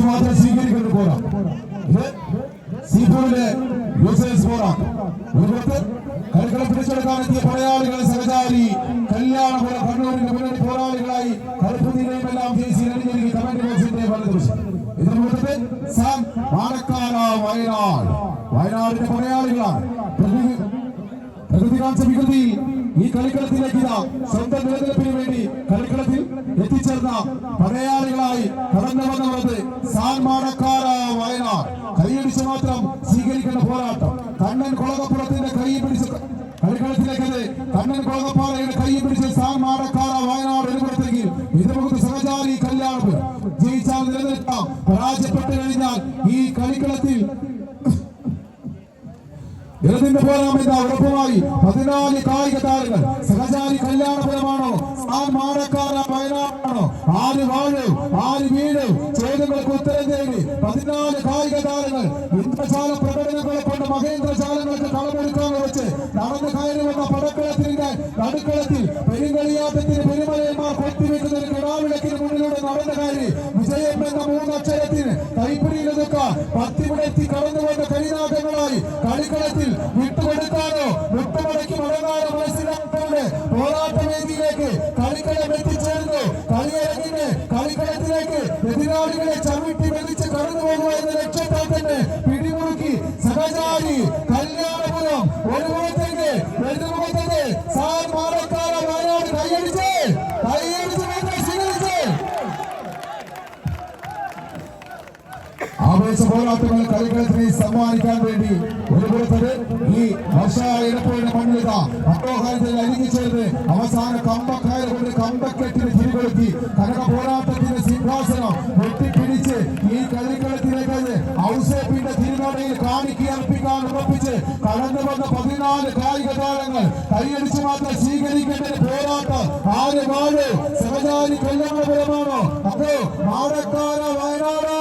മാത്രം സ്വീകരിക്കുന്ന പോരാ. ഇത് സീഫുഡിലെ പോരാ. ഒരു പുറത്ത് കളിക്കളം പിടിച്ചെടുക്കാനെത്തിയ പടയാളികൾ സഹചാരി കല്യാണപുരം കണ്ണൂരിന്റെ മുന്നണി പോരാളികളായി കറുപ്പുതിരെയും എല്ലാം ദേശീയ അണിഞ്ഞൊരുക്കി കമന്റ് ബോക്സിന്റെ വലതുവശം. ഇതിനു മുമ്പത്തെ സാം മാനക്കാല വയനാടിന്റെ പടയാളികളാണ്. പ്രകൃതി കാണിച്ച വികൃതി ഈ കളിക്കളത്തിലേക്ക് സ്വന്തം നിലനിൽപ്പിന് വേണ്ടി കളിക്കളത്തിൽ എത്തിച്ചേർന്ന പടയാളികളായി കടന്നു വന്നത് സാൻമാനക്കാര വയനാട്. കൈയടിച്ച് മാത്രം സ്വീകരിക്കുന്ന പോരാട്ടം. കണ്ണൻ കൊളകപ്പുറത്തിന്റെ കൈ പിടിച്ച് കളിക്കളത്തിലേക്ക് കണ്ണൻ കൊളകപ്പാറയുടെ കൈ പിടിച്ച് സാൻമാനക്കാര വയനാട് ഒരു പുറത്തേക്ക് ഇതിമുഖത്ത് സഹചാരി കല്യാണപുരം. ജയിച്ചാൽ നിലനിൽക്കാം, പരാജയപ്പെട്ടു കഴിഞ്ഞാൽ ഈ കളിക്കളത്തിൽ ഇതിന്റെ പോരാമെന്ന ഉറപ്പുമായി 14 കായിക താരങ്ങൾ. സഹചാരി കല്യാണപുരമാണോ മാനക്കാര വയനാടാണോ? ആര് വാഴും ആര് വീഴും? ചോദ്യങ്ങൾക്ക് ഉത്തരം തേടി 14 കായിക താരങ്ങൾ ഇന്ദ്രശാല പ്രകടനങ്ങളെ കൊണ്ട് മഹേന്ദ്രശാലങ്ങൾക്ക് കളമൊരുക്കാൻ വെച്ച് നടന്നു കയറി വന്ന പടക്കളത്തിന്റെ നടുക്കളത്തിൽ പെരുങ്കളിയാട്ടത്തിന് പെരുമലയന്മാർ കൊത്തിവെക്കുന്ന ഒരു കിടാവിളക്കിന് മുന്നിലൂടെ നടന്നു കയറി വിജയം എന്ന 3 അക്ഷരത്തിന് കൈപ്പിടിയിൽ ഒതുക്കാൻ പത്തിവിടെത്തി കടന്നു വന്ന കരിനാഗങ്ങളായി കളിക്കളത്തിൽ വിട്ടുകൊടുക്കാനോ വിട്ടുമടക്കി മടങ്ങാനോ മനസ്സിലാക്കാതെ പോരാട്ടവേദിയിലേക്ക് കളിക്കളം എത്തിച്ചേർന്നു. കളിയരങ്ങിന്റെ കളിക്കളത്തിലേക്ക് എതിരാളികളെ ചവിട്ടി മെതിച്ച് കടന്നു പോകുക എന്ന ലക്ഷ്യത്താൽ തന്നെ പിടിമുറുക്കി സഹചാരി കല്യാണപുരം ഒരു മുഖത്തേക്ക് എതിർമുഖത്തേക്ക് സാൻമാനക്കാര വയനാട് കൈയടിച്ച് സ്വീകരിച്ച് ആവേശ പോരാട്ടങ്ങൾ കളിക്കളത്തിനെ സമ്മാനിക്കാൻ വേണ്ടി ഒരു പുറത്തത് ഈ വർഷ ഇടപ്പോഴിന്റെ മണ്ണിത മനോഹാരത്തിൽ അരിഞ്ഞുചേർന്ന് അവസാന കമ്പക്കയർ കൊണ്ട് കമ്പക്കെട്ടിന് തിരികൊളുത്തി കനക പോരാട്ടത്തിന്റെ സിംഹാസനം വെട്ടിപ്പിടിച്ച് ഈ കളിക്കളത്തിലേക്ക് ഔസേപ്പിന്റെ തിരുനടയിൽ കാണിക്കർപ്പിക്കാൻ ഉറപ്പിച്ച് കടന്നു വന്ന 14 കായിക താരങ്ങൾ കൈയടിച്ച് മാത്രം സ്വീകരിക്കേണ്ട പോരാട്ടം. ആര് വാഴ് സഹചാരി കല്യാണപുരമാണോ അതോ മാനക്കാര വയനാട്